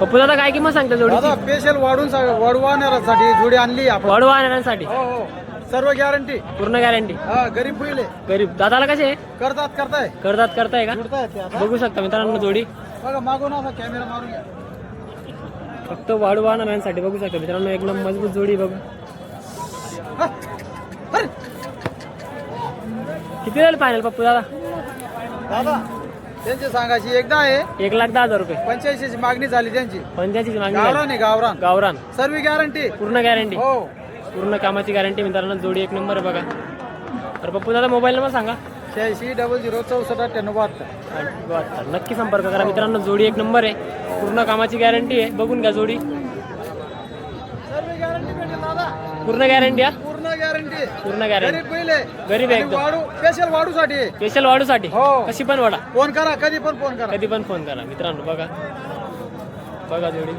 पप्पू दादा काय किंमत सांगता जोडी? दादा स्पेशल वाढवासाठी जोडी आणली आपण. वाढवा आणण्यासाठी हो हो सर्व गॅरंटी. पूर्ण गॅरंटी. हा गरीब पहिले गरीब दादाला कसे करताय करताय का? जुडतायत ते आता. बघू शकता मित्रांनो जोडी बघा मागून असा कॅमेरा मारून घ्या. फक्त वाढवा आणण्यासाठी बघू शकता मित्रांनो एकदम मजबूत जोडी बघू. अरे किती झालं फायनल पप्पू दादा? दादा त्यांची सांगायची एकदा आहे 1,10,000 रुपये. 85 ची मागणी झाली त्यांची. 85 मागणी गावरान झाली. आहे गावरान. गावरान सर्व गॅरंटी. पूर्ण गॅरंटी. हो पूर्ण कामाची गॅरंटी मित्रांनो जोडी एक नंबर आहे बघा. तर पप्पू दादा मोबाईल नंबर सांगा. 86006468. नक्की संपर्क करा मित्रांनो जोडी एक नंबर आहे. पूर्ण कामाची गॅरंटी आहे. बघून घ्या जोडी. सर्व गॅरंटी भेटेल दादा. पूर्ण गॅरंटी हा. पूर्ण गॅरंटी. पूर्ण गॅरंटी. गरीब पहिले गरीब आहे एकदम. वाढू स्पेशल वाढूसाठी. स्पेशल वाढूसाठी हो. कशी पण वाढा. फोन करा कधी पण फोन करा. कधी पण फोन करा मित्रांनो. बघा जोडी